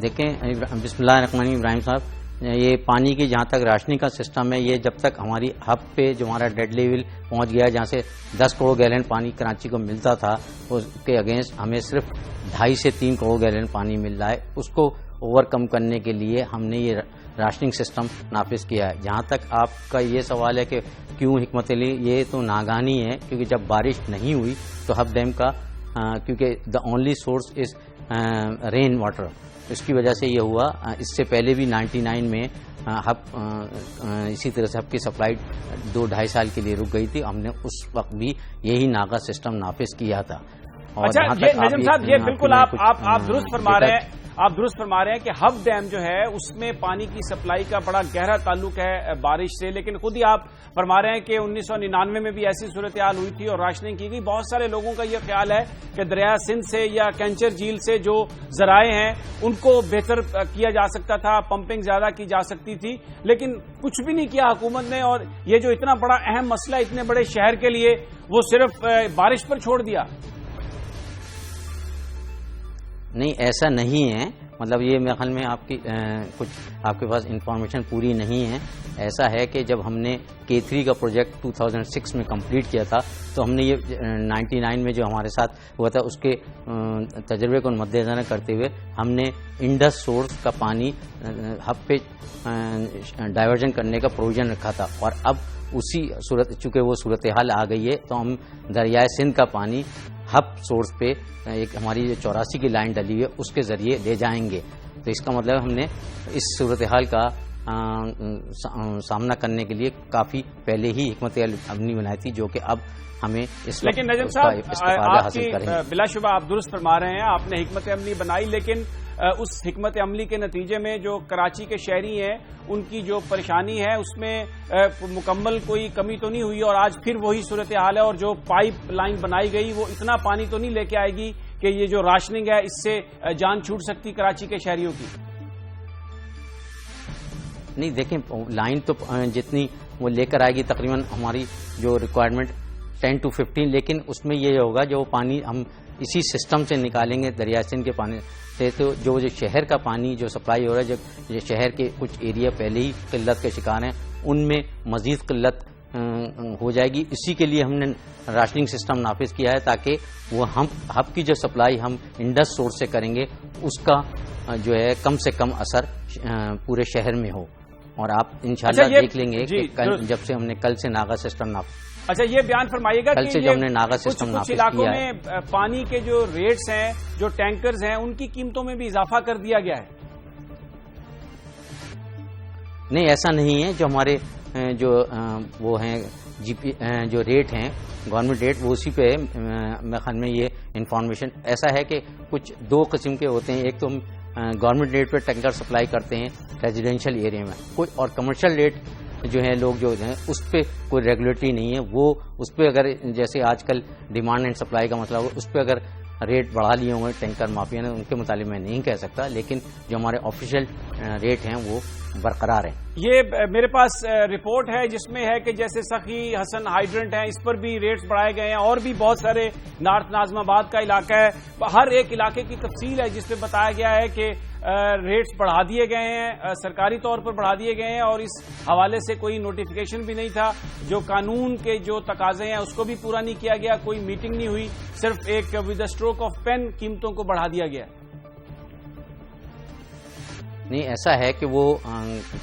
دیکھیں بسم اللہ الرحمن الرحیم ابراہیم صاحب، یہ پانی کی جہاں تک راشننگ کا سسٹم ہے، یہ جب تک ہماری ہب پہ جو ہمارا ڈیڈ لیول پہنچ گیا، جہاں سے 10 کروڑ گیلن پانی کراچی کو ملتا تھا، اس کے اگینسٹ ہمیں صرف 2.5 سے 3 کروڑ گیلن پانی مل رہا ہے. اس کو اوور کم کرنے کے لیے ہم نے یہ راشننگ سسٹم نافذ کیا ہے. جہاں تک آپ کا یہ سوال ہے کہ کیوں حکمت علی، یہ تو ناگہانی ہے، کیونکہ جب بارش نہیں ہوئی تو ہب ڈیم کا کیونکہ the only source is rain water, اس کی وجہ سے یہ ہوا. اس سے پہلے بھی 99 میں ہب اسی طرح سے ہب کی سپلائی 2-2.5 سال کے لیے رک گئی تھی. ہم نے اس وقت بھی یہی ناغہ سسٹم نافذ کیا تھا. اچھا نجم صاحب، یہ بالکل آپ درست فرما رہے ہیں. آپ درست فرما رہے ہیں کہ ہب ڈیم جو ہے اس میں پانی کی سپلائی کا بڑا گہرا تعلق ہے بارش سے، لیکن خود ہی آپ فرما رہے ہیں کہ 1999 میں بھی ایسی صورتحال ہوئی تھی اور راشننگ کی گئی. بہت سارے لوگوں کا یہ خیال ہے کہ دریائے سندھ سے یا کینچر جھیل سے جو ذرائع ہیں ان کو بہتر کیا جا سکتا تھا، پمپنگ زیادہ کی جا سکتی تھی، لیکن کچھ بھی نہیں کیا حکومت نے. اور یہ جو اتنا بڑا اہم مسئلہ اتنے بڑے شہر کے لیے، وہ صرف بارش پر چھوڑ دیا. نہیں، ایسا نہیں ہے. مطلب یہ میرے خیال میں آپ کی کچھ آپ کے پاس انفارمیشن پوری نہیں ہے. ایسا ہے کہ جب ہم نے K3 کا پروجیکٹ 2006 میں کمپلیٹ کیا تھا، تو ہم نے یہ 99 میں جو ہمارے ساتھ ہوا تھا اس کے تجربے کو مد نظر کرتے ہوئے ہم نے انڈس سورس کا پانی ہب پہ ڈائیورژن کرنے کا پروویژن رکھا تھا. اور اب اسی چونکہ وہ صورتحال آ گئی ہے، تو ہم دریائے سندھ کا پانی ہب سورس پہ ایک ہماری جو 84 کی لائن ڈلی ہے اس کے ذریعے لے جائیں گے. تو اس کا مطلب ہم نے اس صورتحال کا سامنا کرنے کے لیے کافی پہلے ہی حکمت عملی بنائی تھی، جو کہ اب ہمیں اس لیکن نجم صاحب، آپ کی بلا شبہ آپ درست فرما رہے ہیں، آپ نے حکمت عملی بنائی، لیکن اس حکمت عملی کے نتیجے میں جو کراچی کے شہری ہیں ان کی جو پریشانی ہے اس میں مکمل کوئی کمی تو نہیں ہوئی، اور آج پھر وہی صورتحال ہے، اور جو پائپ لائن بنائی گئی وہ اتنا پانی تو نہیں لے کے آئے گی کہ یہ جو راشننگ ہے اس سے جان چھوٹ سکتی کراچی کے شہریوں کی؟ نہیں دیکھیں، لائن تو جتنی وہ لے کر آئے گی تقریباً ہماری جو ریکوائرمنٹ 10 to 15، لیکن اس میں یہ ہوگا جو پانی ہم اسی سسٹم سے نکالیں گے دریا سندھ کے پانی سے، تو جو شہر کا پانی جو سپلائی ہو رہا ہے، جو شہر کے کچھ ایریا پہلے ہی قلت کے شکار ہیں ان میں مزید قلت ہو جائے گی۔ اسی کے لیے ہم نے راشننگ سسٹم نافذ کیا ہے تاکہ وہ ہب کی جو سپلائی ہم انڈس سورس سے کریں گے اس کا جو ہے کم سے کم اثر پورے شہر میں ہو، اور آپ انشاءاللہ دیکھ لیں گے کہ جب سے ہم نے کل سے ناگا سسٹم نافذ، اچھا یہ بیان فرمائیے گا کل سے جو ہم نے ناگا سسٹم کچھ علاقوں میں پانی کے جو ریٹس ہیں، جو ٹینکرز ہیں، ان کی قیمتوں میں بھی اضافہ کر دیا گیا ہے؟ نہیں ایسا نہیں ہے، جو ہمارے جو وہ ہیں جو ریٹ ہیں گورنمنٹ ریٹ وہ اسی پہ ہے۔ میرے خیال میں یہ انفارمیشن ایسا ہے کہ کچھ دو قسم کے ہوتے ہیں، ایک تو ہم گورنمنٹ ریٹ پہ ٹینکر سپلائی کرتے ہیں ریزیڈینشیل ایریا میں، کوئی اور کمرشل ریٹ جو ہے لوگ جو ہیں اس پہ کوئی ریگولیٹری نہیں ہے، وہ اس پہ اگر جیسے آج کل ڈیمانڈ اینڈ سپلائی کا مسئلہ ہو اس پہ اگر ریٹ بڑھا لیے ہوں گے ٹینکر مافیا نے، ان کے متعلق میں نہیں کہہ سکتا، لیکن جو ہمارے آفیشیل ریٹ ہیں وہ برقرار ہیں۔ یہ میرے پاس رپورٹ ہے جس میں ہے کہ جیسے سخی حسن ہائیڈرنٹ ہیں اس پر بھی ریٹس بڑھائے گئے ہیں، اور بھی بہت سارے نارتھ ناظم آباد کا علاقہ ہے، ہر ایک علاقے کی تفصیل ہے جس میں بتایا گیا ہے کہ ریٹس بڑھا دیے گئے ہیں، سرکاری طور پر بڑھا دیے گئے ہیں، اور اس حوالے سے کوئی نوٹیفیکیشن بھی نہیں تھا، جو قانون کے جو تقاضے ہیں اس کو بھی پورا نہیں کیا گیا، کوئی میٹنگ نہیں ہوئی، صرف ایک ود اسٹروک آف پین قیمتوں کو بڑھا دیا گیا۔ نہیں ایسا ہے کہ وہ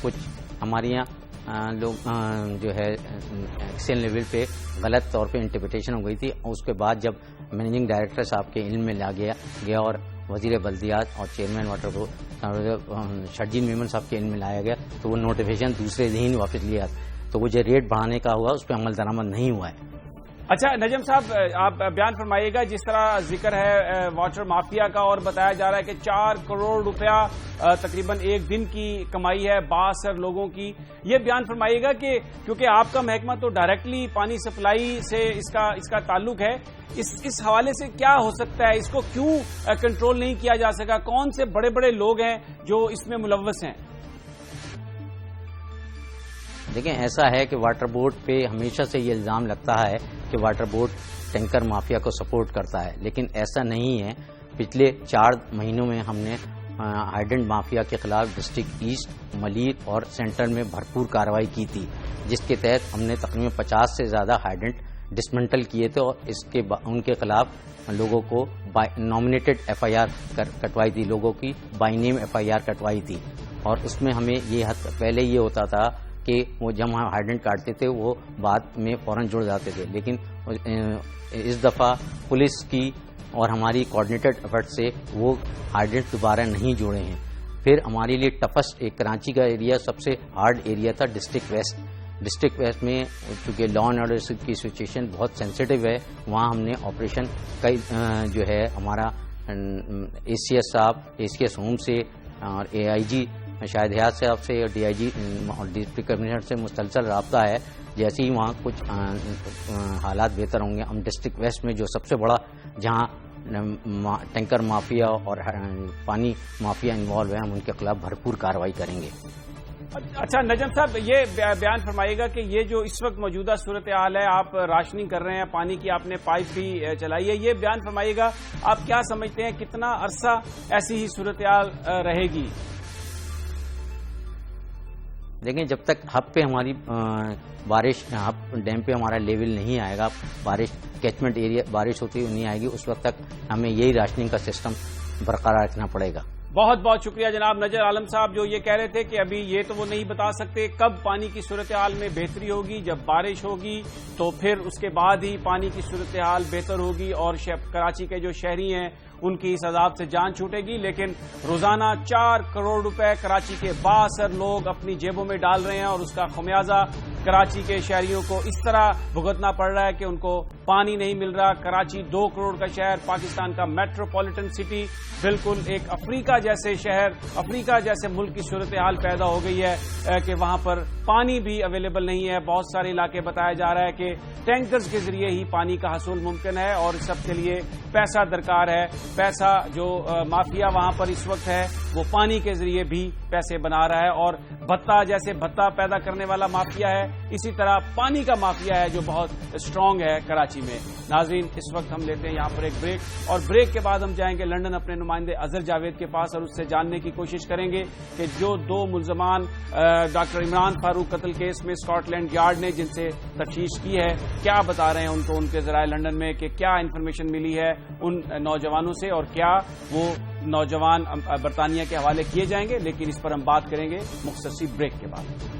کچھ ہمارے یہاں لوگ جو ہے ایکسل لیول پہ غلط طور پہ انٹرپریٹیشن ہو گئی تھی، اور اس کے بعد جب مینیجنگ ڈائریکٹر صاحب کے علم میں لا گیا اور وزیر بلدیات اور chairman water board Sharjeel Memon صاحب کے علم میں لایا گیا تو وہ نوٹیفیکیشن دوسرے دن ہی واپس لیا، تو وہ جو ریٹ بڑھانے کا ہوا اس پہ عمل درآمد نہیں ہوا ہے۔ اچھا نجم صاحب آپ بیان فرمائیے گا، جس طرح ذکر ہے واٹر مافیا کا اور بتایا جا رہا ہے کہ 4 کروڑ روپیہ تقریباً ایک دن کی کمائی ہے 62 لوگوں کی، یہ بیان فرمائیے گا کہ کیونکہ آپ کا محکمہ تو ڈائریکٹلی پانی سپلائی سے اس کا تعلق ہے، اس حوالے سے کیا ہو سکتا ہے، اس کو کیوں کنٹرول نہیں کیا جا سکا، کون سے بڑے بڑے لوگ ہیں جو اس میں ملوث ہیں؟ دیکھیں ایسا ہے کہ واٹر بورڈ پہ ہمیشہ سے یہ الزام لگتا ہے کہ واٹر بورڈ ٹینکر مافیا کو سپورٹ کرتا ہے، لیکن ایسا نہیں ہے۔ پچھلے 4 مہینوں میں ہم نے ہائیڈرنٹ مافیا کے خلاف ڈسٹرکٹ ایسٹ، ملیر اور سینٹرل میں بھرپور کارروائی کی تھی، جس کے تحت ہم نے تقریباً 50 سے زیادہ ہائیڈرنٹ ڈسمنٹل کیے تھے، اور ان کے خلاف لوگوں کو نامنیٹڈ FIR کٹوائی تھی، لوگوں کی بائی نیم FIR کٹوائی تھی، اور اس میں ہمیں یہ حد پہلے یہ ہوتا تھا کہ وہ جب ہم ہائیڈرنٹ کاٹتے تھے وہ بعد میں فوراً جڑ جاتے تھے، لیکن اس دفعہ پولیس کی اور ہماری کوآرڈینیٹڈ ایفرٹ سے وہ ہائیڈرنٹ دوبارہ نہیں جوڑے ہیں۔ پھر ہمارے لیے ٹفسٹ ایک کراچی کا ایریا سب سے ہارڈ ایریا تھا ڈسٹرکٹ ویسٹ میں، چونکہ لا اینڈ آرڈر کی سچویشن بہت سینسٹیو ہے، وہاں ہم نے آپریشن کئی جو ہے ہمارا ACS صاحب ACS ہوم سے اور AIG شاہد حیات صاحب سے اور DIG اور ڈپٹی کمشنر سے مسلسل رابطہ ہے، جیسے ہی وہاں کچھ حالات بہتر ہوں گے ہم ڈسٹرکٹ ویسٹ میں جو سب سے بڑا جہاں ٹینکر مافیا اور پانی مافیا انوالو ہے ہم ان کے خلاف بھرپور کارروائی کریں گے۔ اچھا نجم صاحب یہ بیان فرمائیے گا کہ یہ جو اس وقت موجودہ صورتحال ہے، آپ راشننگ کر رہے ہیں، پانی کی آپ نے پائپ بھی چلائی ہے، یہ بیان فرمائیے گا آپ کیا سمجھتے ہیں کتنا عرصہ ایسی ہی صورتحال رہے گی؟ دیکھیں جب تک ہب پہ ہماری بارش ہب ڈیم پہ ہمارا لیول نہیں آئے گا، بارش کیچمنٹ ایریا بارش ہوتی ہوئی نہیں آئے گی، اس وقت تک ہمیں یہی راشننگ کا سسٹم برقرار رکھنا پڑے گا۔ بہت بہت شکریہ جناب نجر عالم صاحب، جو یہ کہہ رہے تھے کہ ابھی یہ تو وہ نہیں بتا سکتے کب پانی کی صورتحال میں بہتری ہوگی، جب بارش ہوگی تو پھر اس کے بعد ہی پانی کی صورتحال بہتر ہوگی اور کراچی کے جو شہری ہیں ان کی اس عذاب سے جان چھوٹے گی، لیکن روزانہ 4 کروڑ روپے کراچی کے 62 لوگ اپنی جیبوں میں ڈال رہے ہیں اور اس کا خمیازہ کراچی کے شہریوں کو اس طرح بھگتنا پڑ رہا ہے کہ ان کو پانی نہیں مل رہا. کراچی 2 کروڑ کا شہر, پاکستان کا میٹروپولیٹن سٹی, بالکل ایک افریقہ جیسے شہر, افریقہ جیسے ملک کی صورتحال پیدا ہو گئی ہے کہ وہاں پر پانی بھی اویلیبل نہیں ہے. بہت سارے علاقے بتایا جا رہا ہے کہ ٹینکرز کے ذریعے ہی پانی کا حصول ممکن ہے اور سب کے لیے پیسہ درکار ہے. پیسہ جو مافیا وہاں پر اس وقت ہے وہ پانی کے ذریعے بھی پیسے بنا رہا ہے, اور بھتہ جیسے بھتہ پیدا کرنے والا مافیا ہے, اسی طرح پانی کا مافیا ہے جو بہت اسٹرانگ ہے کراچی میں. ناظرین, اس وقت ہم لیتے ہیں یہاں پر ایک بریک, اور بریک کے بعد ہم جائیں گے لندن اپنے نمائندے اظہر جاوید کے پاس اور اس سے جاننے کی کوشش کریں گے کہ جو 2 ملزمان ڈاکٹر عمران فاروق قتل کیس میں اسکاٹ لینڈ یارڈ نے جن سے تفتیش کی ہے, کیا بتا رہے ہیں ان کو ان کے ذرائع لندن میں کہ کیا انفارمیشن ملی ہے ان نوجوانوں سے, اور کیا وہ نوجوان برطانیہ کے حوالے کیے جائیں گے. لیکن اس پر ہم بات کریں گے مختصر بریک کے بعد.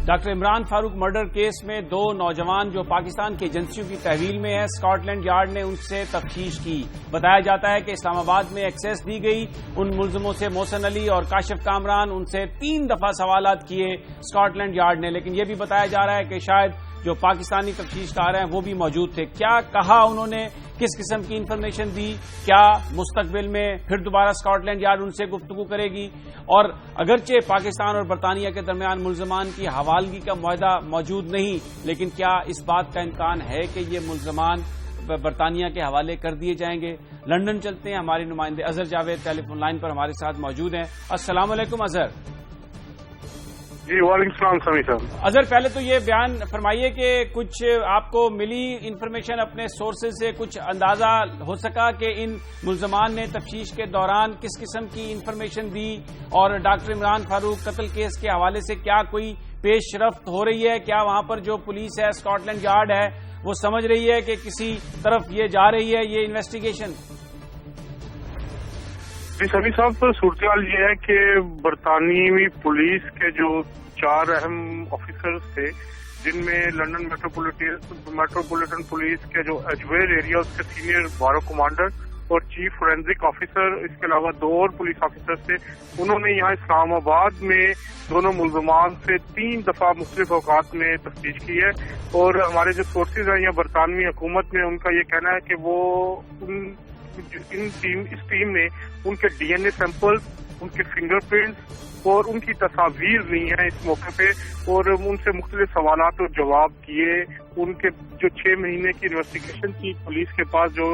Doctor Imran Farooq murder case میں 2 نوجوان جو پاکستان کی ایجنسیوں کی تحویل میں ہے, اسکاٹ لینڈ یارڈ نے ان سے تفتیش کی. بتایا جاتا ہے کہ اسلام آباد میں ایکسیس دی گئی. ان ملزموں سے محسن علی اور کاشف کامران, ان سے 3 دفعہ سوالات کیے اسکاٹ لینڈ یارڈ نے, لیکن یہ بھی بتایا جا رہا ہے کہ شاید جو پاکستانی تفتیش کار ہیں وہ بھی موجود تھے. کیا کہا انہوں نے, کس قسم کی انفارمیشن دی, کیا مستقبل میں پھر دوبارہ اسکاٹ لینڈ یارڈ ان سے گفتگو کرے گی, اور اگرچہ پاکستان اور برطانیہ کے درمیان ملزمان کی حوالگی کا معاہدہ موجود نہیں, لیکن کیا اس بات کا امکان ہے کہ یہ ملزمان برطانیہ کے حوالے کر دیے جائیں گے. لندن چلتے ہیں, ہمارے نمائندے اظہر جاوید ٹیلی فون لائن پر ہمارے ساتھ موجود ہیں. السلام علیکم اظہر. جی وعلیکم السلام سمی صاحب. اظہر, پہلے تو یہ بیان فرمائیے کہ کچھ آپ کو ملی انفارمیشن اپنے سورسز سے, کچھ اندازہ ہو سکا کہ ان ملزمان نے تفتیش کے دوران کس قسم کی انفارمیشن دی, اور ڈاکٹر عمران فاروق قتل کیس کے حوالے سے کیا کوئی پیش رفت ہو رہی ہے, کیا وہاں پر جو پولیس ہے, اسکاٹ لینڈ یارڈ ہے, وہ سمجھ رہی ہے کہ کسی طرف یہ جا رہی ہے یہ انویسٹیگیشن؟ جی سمی صاحب, صورتحال یہ ہے کہ برطانوی پولیس کے جو 4 اہم آفیسرز تھے, جن میں لندن میٹروپولیٹن پولیس کے جو ایجویر ایریا اس کے سینئر بارو کمانڈر اور چیف فورینزک آفیسر, اس کے علاوہ 2 اور پولیس آفیسر تھے, انہوں نے یہاں اسلام آباد میں دونوں ملزمان سے 3 دفعہ مختلف اوقات میں تفتیش کی ہے. اور ہمارے جو سورسز ہیں یا برطانوی حکومت میں, ان کا یہ کہنا ہے کہ وہ اس ٹیم نے ان کے ڈی این اے سیمپل, ان کے فنگر پرنٹس اور ان کی تصاویر لی ہیں اس موقع پہ, اور ان سے مختلف سوالات اور جواب کیے. ان کے جو 6 مہینے کی انویسٹیگیشن کی پولیس کے پاس, جو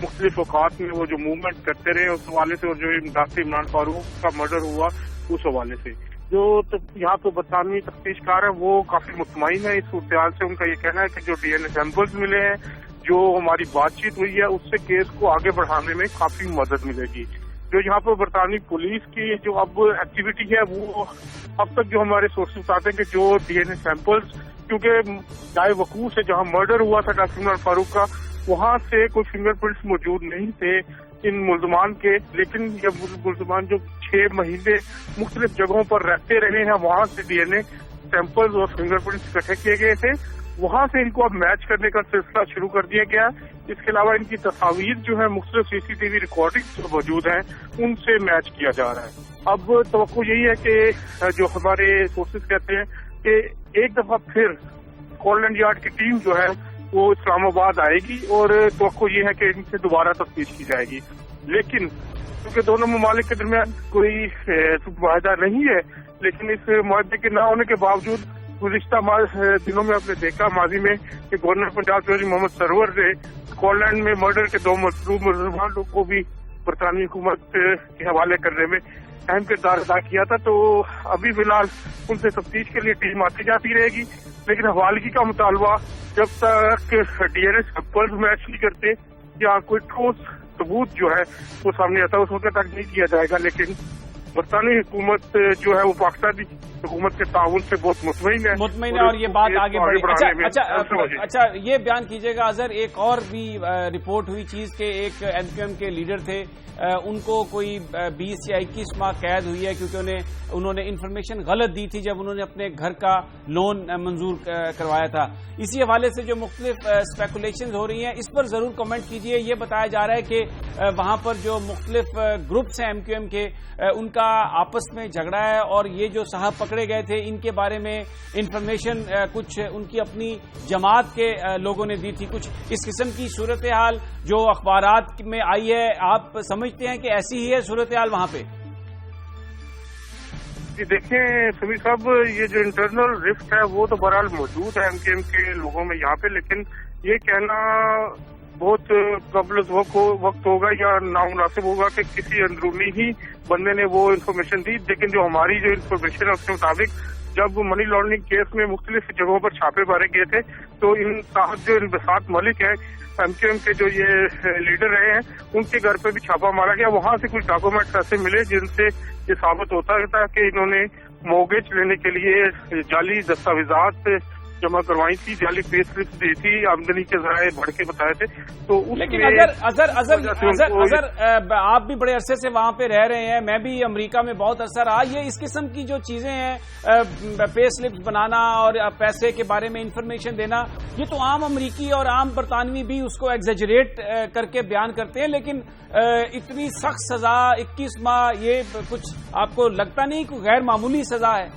مختلف اوقات میں وہ جو موومنٹ کرتے رہے اس حوالے سے, اور جو ڈاکٹر عمران فاروق کا مرڈر ہوا اس حوالے سے, جو یہاں پہ برطانوی تفتیش کار ہیں وہ کافی مطمئن ہے اس صورتحال سے. ان کا یہ کہنا ہے کہ جو ڈی این اے سیمپلز ملے ہیں, جو ہماری بات چیت ہوئی ہے, اس سے کیس کو آگے بڑھانے میں کافی مدد ملے گی. جو یہاں پر برطانوی پولیس کی جو اب ایکٹیویٹی ہے, وہ اب تک جو ہمارے سورسز بتاتے ہیں کہ جو ڈی این اے سیمپلز, کیونکہ جائے وقوع سے جہاں مرڈر ہوا تھا ڈاکٹر عمران فاروق کا, وہاں سے کوئی فنگر پرنٹس موجود نہیں تھے ان ملزمان کے, لیکن یہ ملزمان جو 6 مہینے مختلف جگہوں پر رہتے رہے ہیں, وہاں سے ڈی این اے سیمپلز اور فنگر پرنٹس اکٹھے کیے گئے تھے. وہاں سے ان کو اب میچ کرنے کا سلسلہ شروع کر دیا گیا. اس کے علاوہ ان کی تصاویر جو ہے مختلف سی سی ٹی وی ریکارڈنگ جو موجود ہیں, ان سے میچ کیا جا رہا ہے. اب توقع یہی ہے کہ جو ہمارے سورسز کہتے ہیں کہ ایک دفعہ پھر اسکاٹ لینڈ یارڈ کی ٹیم جو ہے وہ اسلام آباد آئے گی, اور توقع یہ ہے کہ ان سے دوبارہ تفتیش کی جائے گی. لیکن کیونکہ دونوں ممالک کے درمیان کوئی معاہدہ نہیں ہے, لیکن اس معاہدے کے نہ ہونے کے باوجود گزشتہ دنوں میں آپ نے دیکھا ماضی میں کہ گورنر پنجاب چودھری محمد سرور نے اسکاٹ لینڈ میں مرڈر کے 2 مطلوب ملزمان کو بھی برطانوی حکومت کے حوالے کرنے میں اہم کردار ادا کیا تھا. تو ابھی فی الحال ان سے تفتیش کے لیے ٹیم آتی جاتی رہے گی, لیکن حوالگی کا مطالبہ جب تک ڈی این اے سیمپلز میچ نہیں کرتے یا کوئی ٹھوس ثبوت جو ہے وہ سامنے آتا ہے, اس وقت تک نہیں کیا جائے گا. لیکن برطانوی حکومت جو ہے وہ پاکستانی حکومت کے تعاون سے بہت مطمئن ہے اور یہ بات آگے بڑھی. اچھا یہ بیان کیجیے گا اظہر، ایک اور بھی رپورٹ ہوئی چیز کہ ایک NQM کے لیڈر تھے، ان کو کوئی 20 یا 21 ماہ قید ہوئی ہے کیونکہ انہوں نے انفارمیشن غلط دی تھی جب انہوں نے اپنے گھر کا لون منظور کروایا تھا. اسی حوالے سے جو مختلف اسپیکولیشنز ہو رہی ہیں اس پر ضرور کمنٹ کیجیے. یہ بتایا جا رہا ہے کہ وہاں پر جو مختلف گروپس ہیں MQM کے، ان کا آپس میں جھگڑا ہے، اور یہ جو صاحب پکڑے گئے تھے ان کے بارے میں انفارمیشن کچھ ان کی اپنی جماعت کے لوگوں نے دی تھی. کچھ اس قسم کی صورتحال جو اخبارات میں آئی ہے، آپ سمجھتے ہیں کہ ایسی ہی ہے صورتحال وہاں پہ؟ جی دیکھیں سمیع صاحب، یہ جو انٹرنل رفٹ ہے وہ تو بہرحال موجود ہے MQM کے لوگوں میں یہاں پہ، لیکن یہ کہنا بہت قبل وقت ہوگا یا نامناسب ہوگا کہ کسی اندرونی ہی بندے نے وہ انفارمیشن دی. لیکن جو ہماری جو انفارمیشن ہے اس کے مطابق جب منی لانڈرنگ کیس میں مختلف جگہوں پر چھاپے مارے گئے تھے تو ان صاحب جو انبساط ملک ہے MQM کے جو یہ لیڈر رہے ہیں ان کے گھر پہ بھی چھاپا مارا گیا. وہاں سے کچھ ڈاکومنٹس ایسے ملے جن سے یہ ثابت ہوتا تھا کہ انہوں نے موگیج لینے کے لیے جعلی دستاویزات جمع کروائی تھی، جعلی پے سلپس دی تھی، آمدنی کے ذرائع بڑھ کے بتائے تھے. تو لیکن اظہر آپ بھی بڑے عرصے سے وہاں پہ رہ رہے ہیں، میں بھی امریکہ میں بہت عرصہ رہا. یہ اس قسم کی جو چیزیں ہیں، پے سلپس بنانا اور پیسے کے بارے میں انفارمیشن دینا، یہ تو عام امریکی اور عام برطانوی بھی اس کو ایگزیجریٹ کر کے بیان کرتے ہیں. لیکن اتنی سخت سزا 21 ماہ، یہ کچھ آپ کو لگتا نہیں کوئی غیر معمولی سزا ہے؟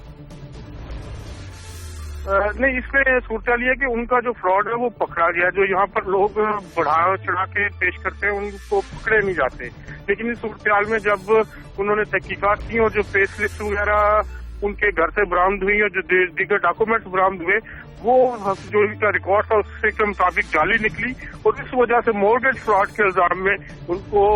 نہیں، اس میں صورتحال یہ ہے کہ ان کا جو فراڈ ہے وہ پکڑا گیا. جو یہاں پر لوگ بڑھا چڑھا کے پیش کرتے ہیں ان کو پکڑے نہیں جاتے. لیکن اس صورتحال میں جب انہوں نے تحقیقات کی اور جو پے سلپس وغیرہ ان کے گھر سے برآمد ہوئی اور جو دیگر ڈاکومنٹس برآمد ہوئے وہ جو ان کا ریکارڈ تھا اس کے مطابق جعلی نکلی، اور اس وجہ سے مورگیج فراڈ کے الزام میں ان کو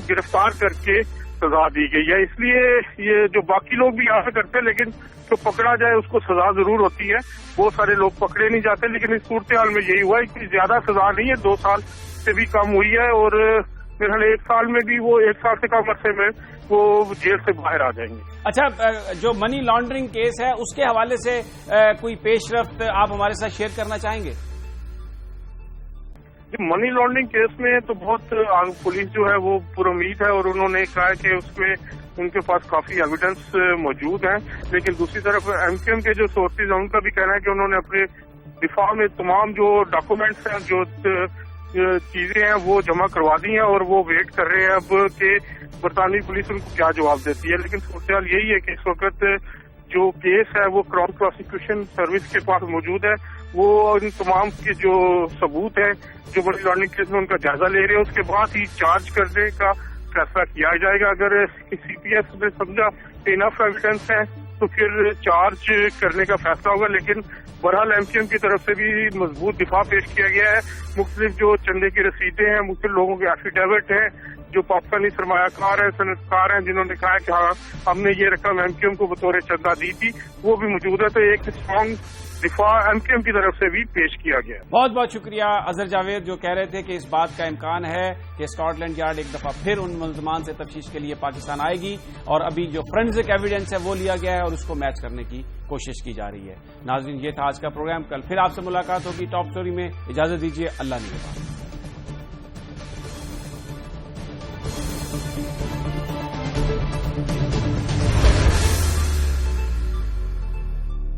گرفتار کر کے سزا دی گئی ہے. اس لیے یہ جو باقی لوگ بھی یہاں سے کرتے ہیں لیکن جو پکڑا جائے اس کو سزا ضرور ہوتی ہے. بہت سارے لوگ پکڑے نہیں جاتے. لیکن اس صورتحال میں یہی ہوا ہے کہ زیادہ سزا نہیں ہے، 2 سال سے بھی کم ہوئی ہے، اور میرے خیال 1 سال میں بھی وہ 1 سال سے کم عرصے میں وہ جیل سے باہر آ جائیں گے. اچھا، جو منی لانڈرنگ کیس ہے اس کے حوالے سے کوئی پیش رفت آپ ہمارے ساتھ شیئر کرنا چاہیں گے؟ منی لانڈرنگ کیس میں تو بہت پولیس جو ہے وہ پر امید ہے، اور انہوں نے کہا کہ اس میں ان کے پاس کافی ایویڈنس موجود ہیں. لیکن دوسری طرف MQM کے جو سورسز ہیں ان کا بھی کہنا ہے کہ انہوں نے اپنے دفاع میں تمام جو ڈاکومنٹس ہیں، جو چیزیں ہیں وہ جمع کروا دی ہیں، اور وہ ویٹ کر رہے ہیں اب کہ برطانوی پولیس ان کو کیا جواب دیتی ہے. لیکن صورتحال یہی ہے کہ اس وقت جو کیس ہے وہ کراؤن پروسیکیوشن سروس کے پاس موجود ہے. وہ ان تمام کے جو ثبوت ہیں جو منی لانڈرنگ کیس میں ان کا جائزہ لے رہے ہیں، اس کے بعد ہی چارج کرنے کا فیصلہ کیا جائے گا. اگر CPS نے سمجھا کہ انف ایویڈنس ہے تو پھر چارج کرنے کا فیصلہ ہوگا. لیکن بہرحال MQM کی طرف سے بھی مضبوط دفاع پیش کیا گیا ہے. مختلف جو چندے کی رسیدیں ہیں، مختلف لوگوں کے ایفیڈیوٹ ہیں جو پاکستانی سرمایہ کار ہیں، صنعت کار ہیں، جنہوں نے کہا کہ ہاں ہم نے یہ رقم MQM کو بطور چندہ دی تھی، وہ بھی موجود ہے. تو ایک اسٹرانگ دفاع MQM کی طرف سے بھی پیش کیا گیا. بہت بہت شکریہ اظہر جاوید، جو کہہ رہے تھے کہ اس بات کا امکان ہے کہ اسکاٹ لینڈ یارڈ ایک دفعہ پھر ان ملزمان سے تفتیش کے لیے پاکستان آئے گی، اور ابھی جو فورینزک ایویڈنس ہے وہ لیا گیا ہے اور اس کو میچ کرنے کی کوشش کی جا رہی ہے. ناظرین، یہ تھا آج کا پروگرام. کل پھر آپ سے ملاقات ہوگی ٹاپ سٹوری میں. اجازت دیجیے. اللہ نگہبان.